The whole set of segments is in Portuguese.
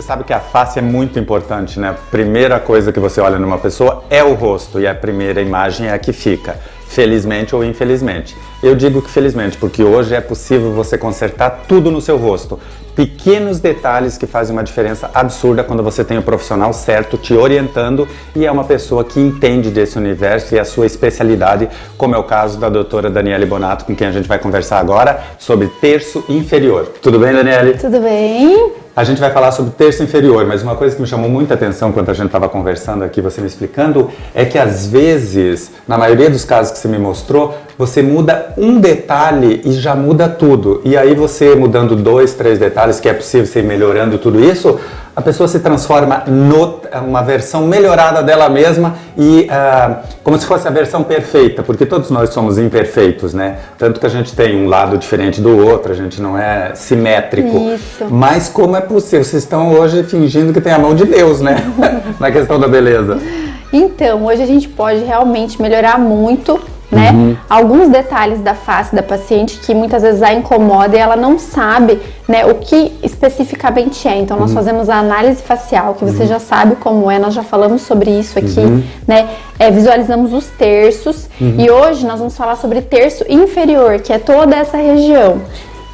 sabe que a face é muito importante, né? A primeira coisa que você olha numa pessoa é o rosto e a primeira imagem é a que fica, felizmente ou infelizmente. Eu digo que felizmente, porque hoje é possível você consertar tudo no seu rosto. Pequenos detalhes que fazem uma diferença absurda quando você tem o profissional certo te orientando e é uma pessoa que entende desse universo e a sua especialidade, como é o caso da doutora Daniele Bonato, com quem a gente vai conversar agora sobre terço inferior. Tudo bem, Daniele? Tudo bem. A gente vai falar sobre terço inferior, mas uma coisa que me chamou muita atenção quando a gente estava conversando aqui, você me explicando, é que às vezes, na maioria dos casos que você me mostrou, você muda um detalhe e já muda tudo. E aí você mudando 2, 3 detalhes, que é possível você ir melhorando tudo isso, a pessoa se transforma numa versão melhorada dela mesma e como se fosse a versão perfeita, porque todos nós somos imperfeitos, né? Tanto que a gente tem um lado diferente do outro, a gente não é simétrico. Isso. Mas como é possível? Vocês estão hoje fingindo que tem a mão de Deus, né? Na questão da beleza. Então, hoje a gente pode realmente melhorar muito, né? Alguns detalhes da face da paciente que muitas vezes a incomoda e ela não sabe, né, o que especificamente é. Então nós fazemos a análise facial, que você já sabe como é, nós já falamos sobre isso aqui, né? Visualizamos os terços e hoje nós vamos falar sobre terço inferior, que é toda essa região.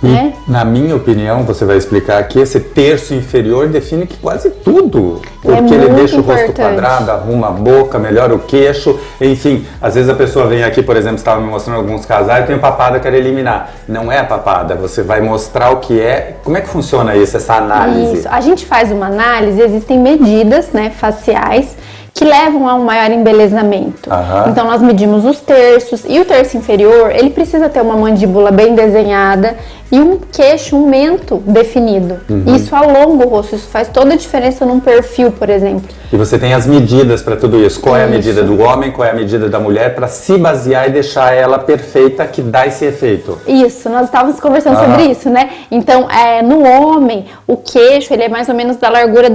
E, na minha opinião, você vai explicar aqui, esse terço inferior define que quase tudo. Porque ele deixa o rosto quadrado, arruma a boca, melhora o queixo, enfim. Às vezes a pessoa vem aqui, por exemplo, estava me mostrando alguns casais, eu tenho papada, quero eliminar. Não é a papada, você vai mostrar o que é. Como é que funciona isso, essa análise? Isso, a gente faz uma análise, existem medidas, né, faciais, que levam a um maior embelezamento. Então nós medimos os terços e o terço inferior, ele precisa ter uma mandíbula bem desenhada e um queixo, um mento definido. Isso alonga o rosto, isso faz toda a diferença num perfil, por exemplo. E você tem as medidas para tudo isso. Qual é a medida do homem, qual é a medida da mulher, para se basear e deixar ela perfeita, que dá esse efeito? Isso, nós estávamos conversando sobre isso, né? Então, no homem, o queixo, ele é mais ou menos da largura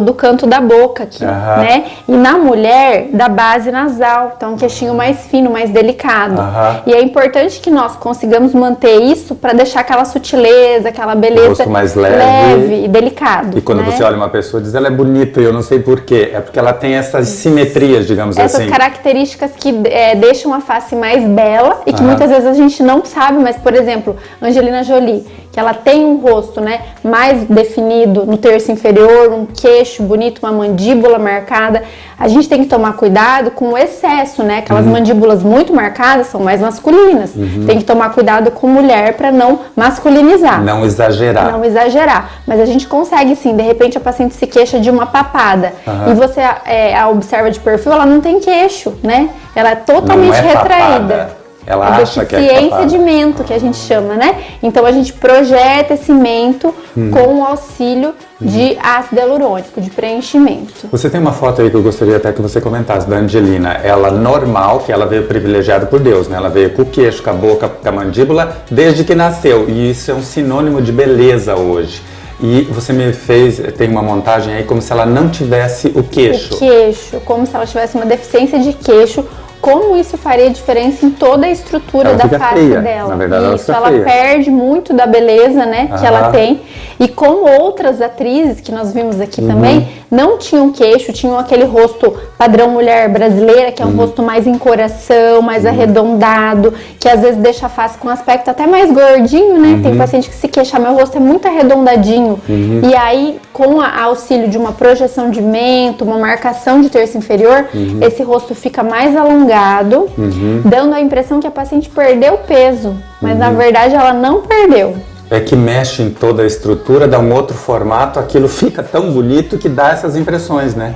do canto da boca aqui, né? E na mulher, da base nasal, então um queixinho mais fino, mais delicado. E é importante que nós consigamos manter isso para deixar aquela sutileza, aquela beleza, rosto mais leve e delicado. E quando você olha uma pessoa e diz, ela é bonita, e eu não sei porquê, é porque ela tem essas simetrias, digamos assim. Essas características que deixam a face mais bela e que muitas vezes a gente não sabe, mas, por exemplo, Angelina Jolie, que ela tem um rosto, né, mais definido no terço inferior, um queixo bonito, uma mandíbula marcada. A gente tem que tomar cuidado com o excesso, né? Aquelas mandíbulas muito marcadas são mais masculinas. Tem que tomar cuidado com mulher para não masculinizar. Não exagerar. Não exagerar. Mas a gente consegue sim, de repente a paciente se queixa de uma papada e você a observa de perfil, ela não tem queixo, né? Ela é totalmente retraída. Papada. Ela acha que é deficiência de mento, que a gente chama, né? Então a gente projeta esse mento com o auxílio de ácido hialurônico, de preenchimento. Você tem uma foto aí que eu gostaria até que você comentasse, da Angelina. Ela normal, que ela veio privilegiada por Deus, né? Ela veio com o queixo, com a boca, com a mandíbula, desde que nasceu. E isso é um sinônimo de beleza hoje. E você me tem uma montagem aí como se ela não tivesse o queixo. O queixo, como se ela tivesse uma deficiência de queixo. Como isso faria diferença em toda a estrutura da face feia. dela. Na verdade, isso, ela perde muito da beleza, né, que ela tem. E como outras atrizes que nós vimos aqui também, não tinham queixo, tinham aquele rosto padrão mulher brasileira, que é um rosto mais em coração, mais arredondado, que às vezes deixa a face com um aspecto até mais gordinho, né? Tem paciente que se queixa, meu rosto é muito arredondadinho. E aí, com a auxílio de uma projeção de mento, uma marcação de terço inferior, esse rosto fica mais alongado, dando a impressão que a paciente perdeu peso, mas na verdade ela não perdeu. É que mexe em toda a estrutura, dá um outro formato, aquilo fica tão bonito que dá essas impressões, né?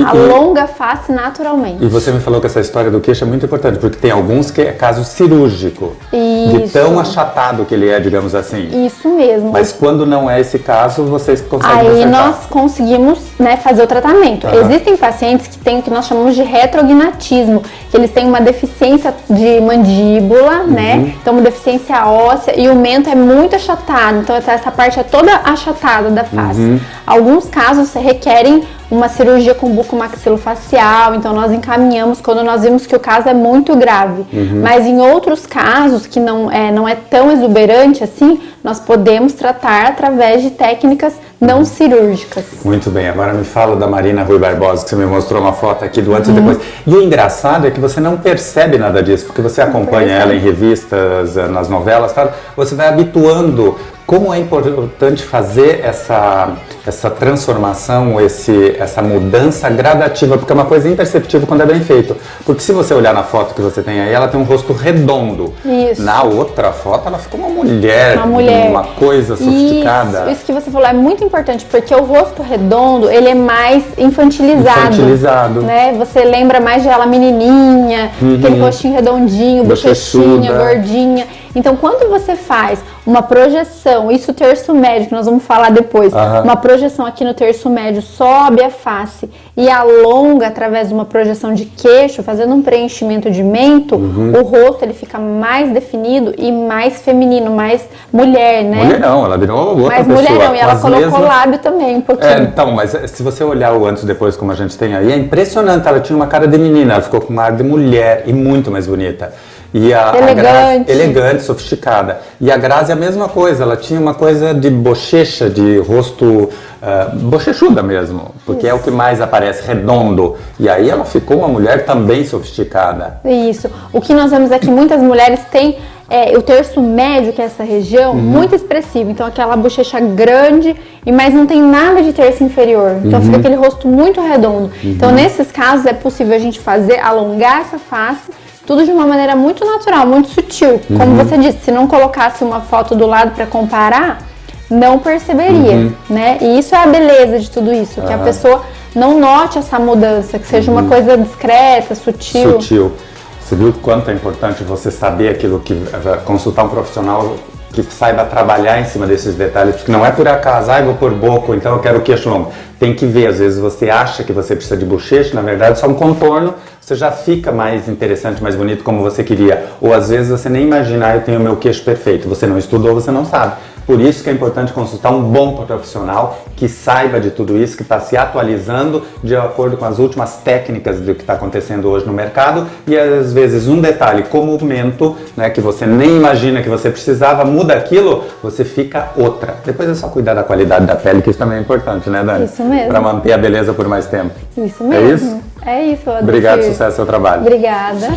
Alonga a face naturalmente. E você me falou que essa história do queixo é muito importante, porque tem alguns que é caso cirúrgico. Isso. De tão achatado que ele é, digamos assim. Isso mesmo. Mas quando não é esse caso, vocês conseguem Aí consertar. nós conseguimos, né, fazer o tratamento. Existem pacientes que têm o que nós chamamos de retrognatismo, que eles têm uma deficiência de mandíbula, né? Então uma deficiência óssea e o mento é muito achatado. Então essa parte é toda achatada da face. Alguns casos requerem uma cirurgia com bucomaxilofacial, então nós encaminhamos quando nós vimos que o caso é muito grave. Mas em outros casos, que não é tão exuberante assim, nós podemos tratar através de técnicas não cirúrgicas. Muito bem, agora me fala da Marina Rui Barbosa, que você me mostrou uma foto aqui do antes e depois. E o engraçado é que você não percebe nada disso, porque você acompanha ela em revistas, nas novelas, tá? Você vai habituando. Como é importante fazer essa transformação, essa mudança gradativa, porque é uma coisa imperceptível quando é bem feito. Porque se você olhar na foto que você tem aí, ela tem um rosto redondo. Isso. Na outra foto, ela ficou uma mulher, uma coisa sofisticada. Isso que você falou é muito importante, porque o rosto redondo, ele é mais infantilizado. Né? Você lembra mais de ela menininha, aquele rostinho redondinho, bochechinha, gordinha. Então, quando você faz uma projeção, isso terço médio, que nós vamos falar depois, uma projeção aqui no terço médio, sobe a face e alonga através de uma projeção de queixo, fazendo um preenchimento de mento, o rosto ele fica mais definido e mais feminino, mais mulher, né? Mulherão, ela virou outra mais pessoa. Mulherão, e ela colocou lábio também, um pouquinho. Então, mas se você olhar o antes e depois, como a gente tem aí, é impressionante, ela tinha uma cara de menina, ela ficou com uma ar de mulher e muito mais bonita. E elegante, sofisticada. E a Grazi é a mesma coisa, ela tinha uma coisa de bochecha, de rosto bochechuda mesmo, porque é o que mais aparece, redondo. E aí ela ficou uma mulher também sofisticada. Isso. O que nós vemos é que muitas mulheres têm o terço médio, que é essa região, muito expressivo. Então aquela bochecha grande, mas não tem nada de terço inferior. Então fica aquele rosto muito redondo. Então nesses casos é possível a gente alongar essa face, tudo de uma maneira muito natural, muito sutil. Como você disse, se não colocasse uma foto do lado para comparar, não perceberia, né? E isso é a beleza de tudo isso, que a pessoa não note essa mudança, que seja uma coisa discreta, sutil. Você viu o quanto é importante você saber aquilo consultar um profissional que saiba trabalhar em cima desses detalhes, porque não é por acaso, vou pôr boca, então eu quero queixo longo. Tem que ver, às vezes você acha que você precisa de bochecha, na verdade só um contorno, você já fica mais interessante, mais bonito como você queria. Ou às vezes você nem imagina, eu tenho o meu queixo perfeito, você não estudou, você não sabe. Por isso que é importante consultar um bom profissional que saiba de tudo isso, que está se atualizando de acordo com as últimas técnicas do que está acontecendo hoje no mercado, e às vezes um detalhe como o mento, né, que você nem imagina que você precisava, muda aquilo, você fica outra. Depois é só cuidar da qualidade da pele, que isso também é importante, né, Dani? Isso mesmo. Para manter a beleza por mais tempo. Isso mesmo. É isso? É isso, Adriano. Obrigado, sucesso ao seu trabalho. Obrigada.